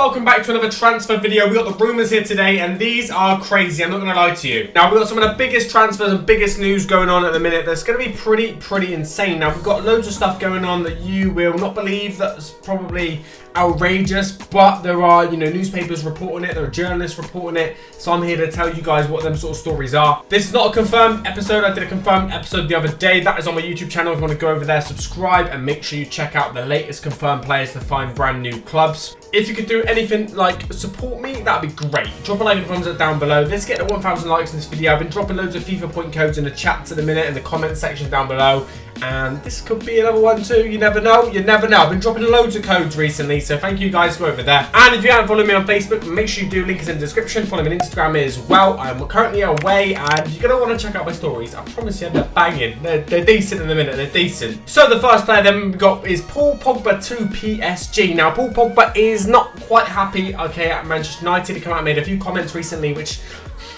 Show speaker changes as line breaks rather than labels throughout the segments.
welcome back to another transfer video. We got the rumours here today, and these are crazy, I'm not going to lie to you. Now, we've got some of the biggest transfers and biggest news going on at the minute. That's going to be pretty insane. Now, we've got loads of stuff going on that you will not believe. That's probably outrageous, but there are, newspapers reporting it, there are journalists reporting it, so I'm here to tell you guys what them sort of stories are. This is not a confirmed episode. I did a confirmed episode the other day. That is on my YouTube channel. If you want to go over there, subscribe, and make sure you check out the latest confirmed players to find brand new clubs. If you could do anything like support me, that'd be great. Drop a like and thumbs up down below. Let's get to 1,000 likes in this video. I've been dropping loads of FIFA point codes in the chats at the minute, in the comment section down below. And this could be another one too. You never know. You never know. I've been dropping loads of codes recently, so thank you guys for over there. And if you haven't followed me on Facebook, make sure you do. Link is in the description. Follow me on Instagram as well. I'm currently away, and you're going to want to check out my stories. I promise you, they're banging. They're decent in the minute. They're decent. So the first player then we got is Paul Pogba to PSG. Now, Paul Pogba is not quite happy, okay, at Manchester United. He came out and made a few comments recently, which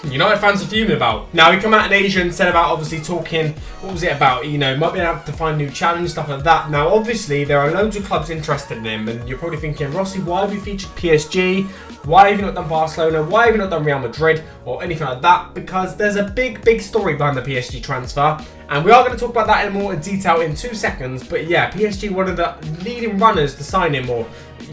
United fans are fuming about. Now, he come out in Asia and said about obviously talking, what was it about? Might be able to find new challenge, stuff like that. Now, obviously, there are loads of clubs interested in him, and you're probably thinking, Rossi, why have you featured PSG? Why have you not done Barcelona? Why have you not done Real Madrid or anything like that? Because there's a big story behind the PSG transfer, and we are going to talk about that in more detail in 2 seconds. But yeah, PSG, one of the leading runners to sign him, or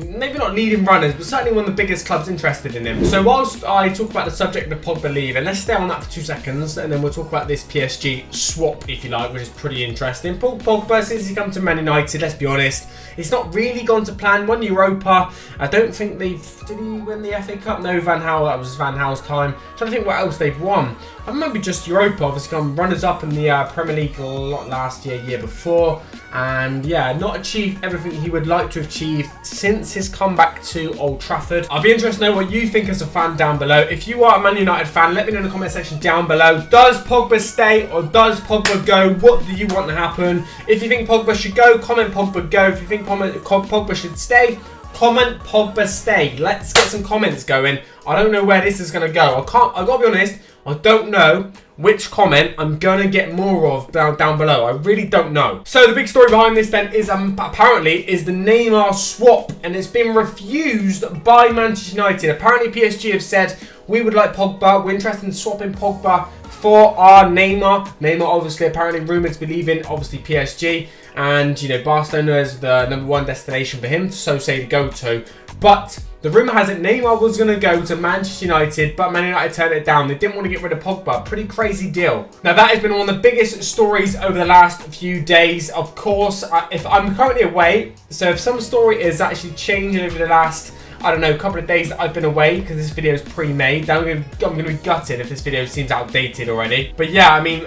maybe not leading runners, but certainly one of the biggest clubs interested in him. So whilst I talk about the subject of Pogba leave, and let's stay on that for 2 seconds, and then we'll talk about this PSG swap, if you like, which is pretty interesting. Paul Pogba, since he come to Man United, let's be honest, it's not really gone to plan. Won Europa. I don't think did he win the FA Cup? No, Van Gaal, that was Van Gaal's time. I'm trying to think what else they've won. I remember just Europa, obviously gone runners-up in the Premier League a lot last year before. And yeah, not achieved everything he would like to achieve since his comeback to Old Trafford. I'll be interested to know what you think as a fan down below. If you are a Man United fan, let me know in the comment section down below. Does Pogba stay or does Pogba go? What do you want to happen? If you think Pogba should go, comment Pogba go. If you think Pogba should stay, comment Pogba stay. Let's get some comments going. I don't know where this is going to go. I've got to be honest, I don't know which comment I'm going to get more of down below. I really don't know. So the big story behind this then is apparently is the Neymar swap, and it's been refused by Manchester United. Apparently PSG have said, we would like Pogba, we're interested in swapping Pogba for our Neymar. Neymar obviously apparently rumoured to be leaving obviously PSG, and Barcelona is the #1 destination for him, so say to go to. But the rumour has it Neymar was going to go to Manchester United, but Man United turned it down. They didn't want to get rid of Pogba. Pretty crazy deal. Now, that has been one of the biggest stories over the last few days. Of course, if I'm currently away, so if some story is actually changing over the last, I don't know, couple of days that I've been away, because this video is pre-made, I'm going to be gutted if this video seems outdated already. But yeah, I mean,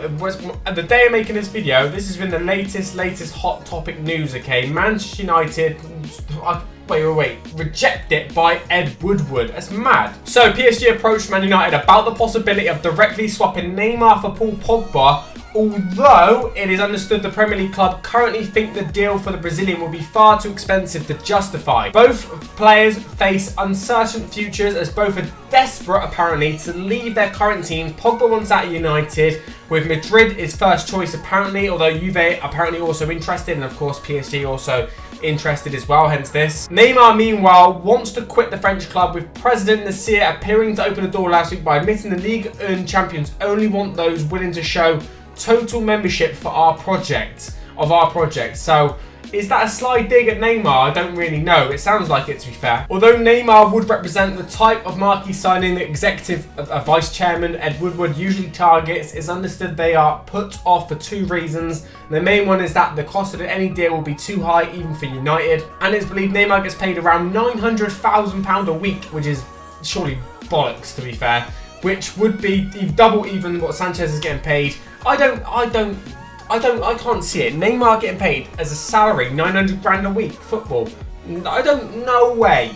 at the day of making this video, this has been the latest hot topic news, okay? Manchester United, wait, reject it by Ed Woodward. That's mad. So PSG approached Man United about the possibility of directly swapping Neymar for Paul Pogba, although it is understood the Premier League club currently think the deal for the Brazilian will be far too expensive to justify. Both players face uncertain futures, as both are desperate apparently to leave their current teams. Pogba wants out of United, with Madrid is first choice apparently, although Juve apparently also interested, and of course PSG also interested as well, hence this. Neymar, meanwhile, wants to quit the French club, with President Nasser appearing to open the door last week by admitting the league and champions only want those willing to show total membership for our project. So is that a sly dig at Neymar? I don't really know. It sounds like it, to be fair. Although Neymar would represent the type of marquee signing that executive vice chairman Ed Woodward usually targets, it's understood they are put off for 2 reasons. The main one is that the cost of any deal will be too high even for United, and it's believed Neymar gets paid around £900,000 a week, which is surely bollocks, to be fair, which would be double even what Sanchez is getting paid. I can't see it. Neymar getting paid as a salary, 900 grand a week, football. No way.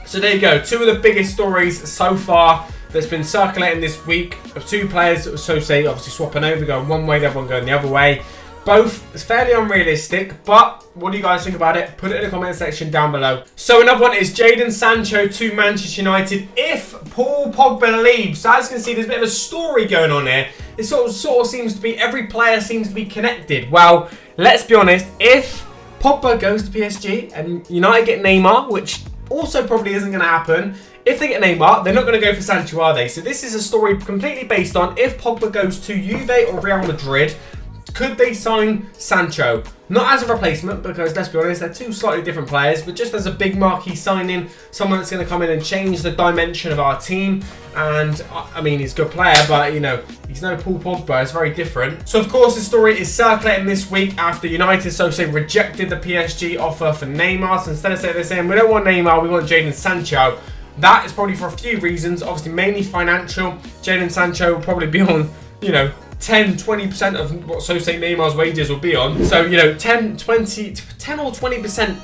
So there you go. 2 of the biggest stories so far that's been circulating this week of 2 players, so say obviously swapping over, going one way, the other one going the other way. Both fairly unrealistic, but what do you guys think about it? Put it in the comment section down below. So another one is Jadon Sancho to Manchester United if Paul Pogba leaves. So as you can see, there's a bit of a story going on here. It sort of seems to be, every player seems to be connected. Well, let's be honest, if Pogba goes to PSG and United get Neymar, which also probably isn't going to happen. If they get Neymar, they're not going to go for Sancho, are they? So this is a story completely based on if Pogba goes to Juve or Real Madrid, could they sign Sancho? Not as a replacement, because let's be honest, they're two slightly different players, but just as a big marquee signing, someone that's going to come in and change the dimension of our team. And I mean, he's a good player, but you know, he's no Paul Pogba. It's very different. So of course, the story is circulating this week after United, so say, rejected the PSG offer for Neymar. So instead of saying we don't want Neymar, we want Jadon Sancho. That is probably for a few reasons. Obviously, mainly financial. Jadon Sancho will probably be on, you know, 10-20% of what say Neymar's wages will be on. So, you know, 10 or 20%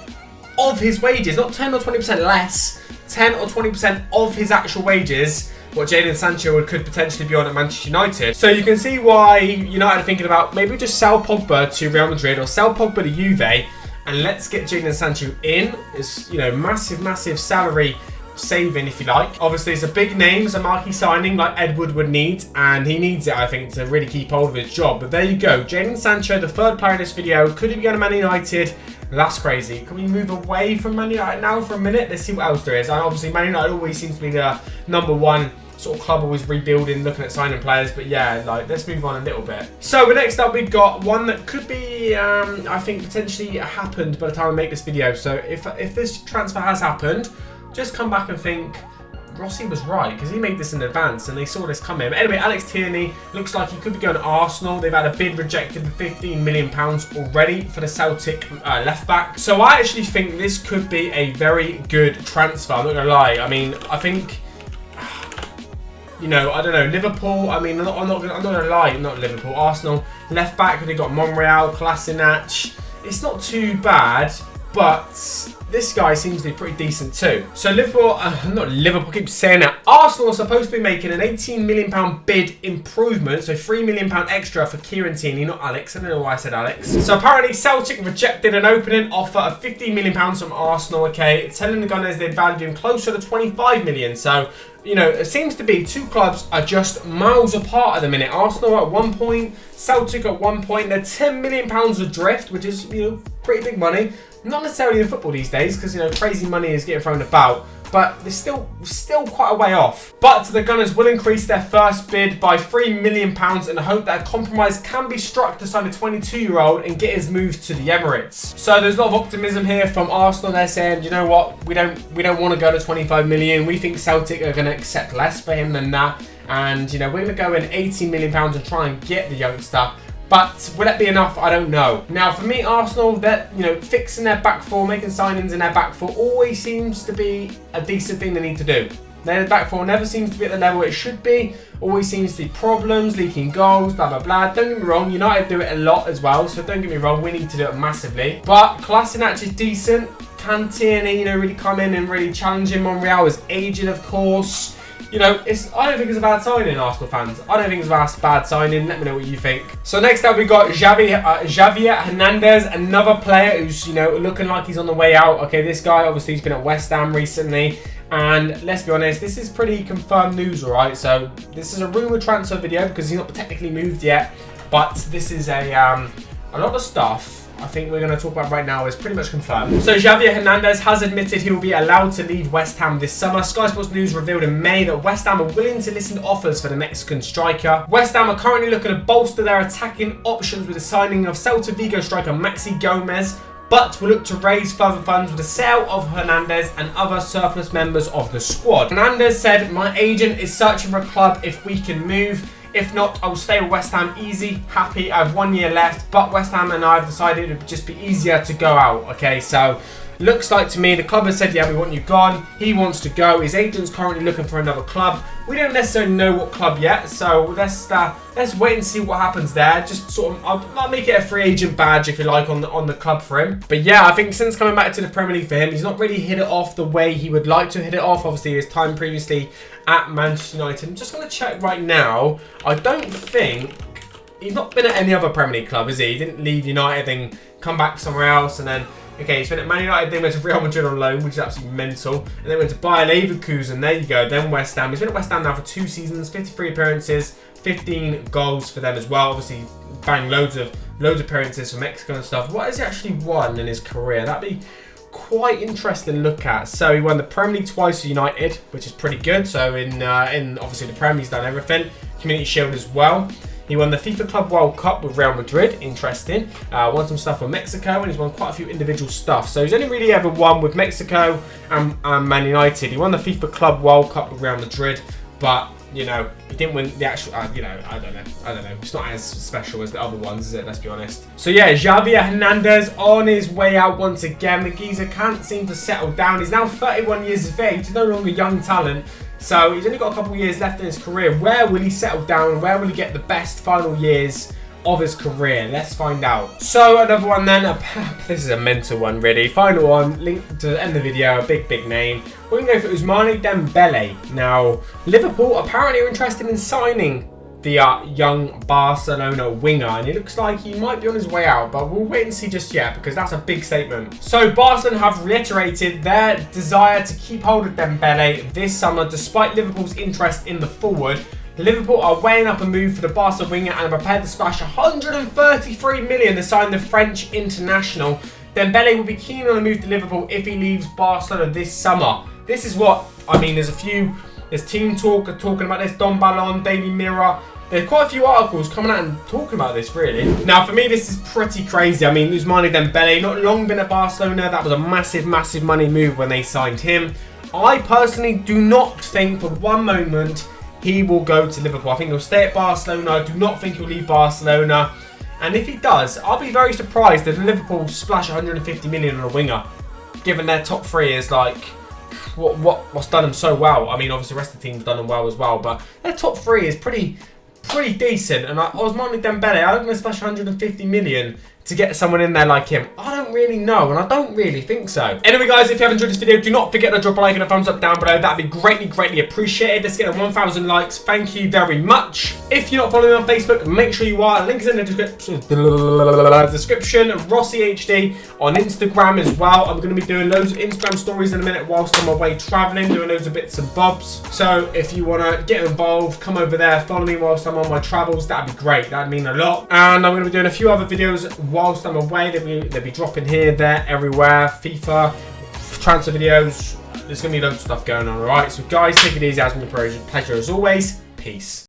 of his wages, not 10 or 20% less, 10 or 20% of his actual wages, what Jadon Sancho could potentially be on at Manchester United. So you can see why United are thinking about maybe just sell Pogba to Real Madrid or sell Pogba to Juve, and let's get Jadon Sancho in. It's, you know, massive salary saving, if you like. Obviously, it's a big name, it's a marquee signing like Ed Wood would need, and he needs it, I think, to really keep hold of his job. But there you go, Jadon Sancho, the third player in this video. Could he be going to Man United? That's crazy. Can we move away from Man United now for a minute? Let's see what else there is. And obviously, Man United always seems to be the #1 sort of club, always rebuilding, looking at signing players. But yeah, like, let's move on a little bit. So next up, we've got one that could be, I think, potentially happened by the time I make this video. So if this transfer has happened, just come back and think, Rossi was right, because he made this in advance and they saw this coming. Anyway, Alex Tierney looks like he could be going to Arsenal. They've had a bid rejected for £15 million already for the Celtic left back. So I actually think this could be a very good transfer. I'm not going to lie. I mean, I think, you know, I don't know, Liverpool. I mean, I'm not going to lie. Not Liverpool. Arsenal left back. They got Monreal, Kolasinac. It's not too bad, but this guy seems to be pretty decent too. So Liverpool, not Liverpool, keep saying that. Arsenal are supposed to be making an £18 million bid improvement, so £3 million extra for Kieran Tierney, not Alex. I don't know why I said Alex. So apparently Celtic rejected an opening offer of £15 million from Arsenal, okay? Telling the Gunners they valued him closer to 25 million. So, you know, it seems to be two clubs are just miles apart at the minute. Arsenal at one point, Celtic at one point. They're £10 million adrift, which is, you know, pretty big money. Not necessarily in football these days, because, you know, crazy money is getting thrown about, but they're still quite a way off. But the Gunners will increase their first bid by £3 million in the hope that a compromise can be struck to sign a 22-year-old and get his move to the Emirates. So there's a lot of optimism here from Arsenal. They're saying, you know what, we don't want to go to 25 million. We think Celtic are going to accept less for him than that, and, you know, we're going to go in £18 million and try and get the youngster. But will that be enough? I don't know. Now, for me, Arsenal, that, you know, fixing their back four, making signings in their back four always seems to be a decent thing they need to do. Their back four never seems to be at the level it should be. Always seems to be problems, leaking goals, blah, blah, blah. Don't get me wrong, United do it a lot as well, so don't get me wrong, we need to do it massively. But Kolasinac is decent. Can Tierney, you know, really come in and really challenge him? Monreal is aging, of course. You know, I don't think it's a bad signing, Arsenal fans. I don't think it's a bad signing. Let me know what you think. So next up, we got Javier Hernandez, another player who's, you know, looking like he's on the way out. Okay, this guy, obviously, he's been at West Ham recently. And let's be honest, this is pretty confirmed news, all right? So this is a rumour transfer video because he's not technically moved yet. But this is a lot of stuff I think we're going to talk about right now is pretty much confirmed. So Javier Hernandez has admitted he will be allowed to leave West Ham this summer. Sky Sports News revealed in May that West Ham are willing to listen to offers for the Mexican striker. West Ham are currently looking to bolster their attacking options with the signing of Celta Vigo striker Maxi Gomez, but will look to raise further funds with the sale of Hernandez and other surplus members of the squad. Hernandez said, "My agent is searching for a club if we can move. If not, I will stay with West Ham easy, happy. I have 1 year left, but West Ham and I have decided it would just be easier to go out." Okay, so looks like to me the club has said, yeah, we want you gone. He wants to go. His agent's currently looking for another club. We don't necessarily know what club yet, so let's wait and see what happens there. Just sort of, I'll make it a free agent badge, if you like, on the club for him. But yeah, I think since coming back to the Premier League for him, he's not really hit it off the way he would like to hit it off. Obviously, his time previously at Manchester United. I'm just going to check right now. I don't think he's not been at any other Premier League club, is he? He didn't leave United and come back somewhere else, and then, okay, he's been at Man United, then went to Real Madrid on loan, which is absolutely mental. And then went to Bayer Leverkusen, there you go. Then West Ham. He's been at West Ham now for 2 seasons, 53 appearances, 15 goals for them as well. Obviously, bang, loads of appearances for Mexico and stuff. What has he actually won in his career? That'd be quite interesting to look at. So he won the Premier League twice for United, which is pretty good. So in obviously the Premier, he's done everything. Community Shield as well. He won the FIFA Club World Cup with Real Madrid, interesting. Won some stuff with Mexico, and he's won quite a few individual stuff. So he's only really ever won with Mexico and Man United. He won the FIFA Club World Cup with Real Madrid, but, you know, he didn't win the actual, you know, I don't know. It's not as special as the other ones, is it? Let's be honest. So yeah, Javier Hernandez on his way out once again. The geezer can't seem to settle down. He's now 31 years of age. He's no longer young talent. So he's only got a couple of years left in his career. Where will he settle down? Where will he get the best final years of his career? Let's find out. So another one then. This is a mental one, really. Final one, linked to the end of the video. A big name. We're going to go for Ousmane Dembele. Now, Liverpool apparently are interested in signing the young Barcelona winger, and it looks like he might be on his way out, but we'll wait and see just yet, because that's a big statement. So Barcelona have reiterated their desire to keep hold of Dembele this summer, despite Liverpool's interest in the forward. Liverpool are weighing up a move for the Barca winger and are prepared to splash 133 million to sign the French international. Dembele will be keen on a move to Liverpool if he leaves Barcelona this summer. This is what, I mean, there's Team Talk talking about this, Don Ballon, Daily Mirror. There's quite a few articles coming out and talking about this, really. Now, for me, this is pretty crazy. I mean, Ousmane Dembele, not long been at Barcelona. That was a massive money move when they signed him. I personally do not think for one moment he will go to Liverpool. I think he'll stay at Barcelona. I do not think he'll leave Barcelona. And if he does, I'll be very surprised if Liverpool splash 150 million on a winger, given their top three is like what's done them so well. I mean, obviously the rest of the team's done them well as well, but their top three is pretty decent. And Ousmane Dembele, I don't want to splash 150 million to get someone in there like him. I don't really know, and I don't really think so. Anyway, guys, if you have enjoyed this video, do not forget to drop a like and a thumbs up down below. That'd be greatly appreciated. Let's get to 1,000 likes. Thank you very much. If you're not following me on Facebook, make sure you are. Link is in the description. Rossi HD on Instagram as well. I'm going to be doing loads of Instagram stories in a minute whilst I'm away traveling, doing loads of bits and bobs. So if you want to get involved, come over there, follow me whilst I'm on my travels. That'd be great. That'd mean a lot. And I'm going to be doing a few other videos whilst I'm away. They'll be dropping here, there, everywhere. FIFA, transfer videos. There's going to be loads of stuff going on, alright? So guys, take it easy. It's been a pleasure as always. Peace.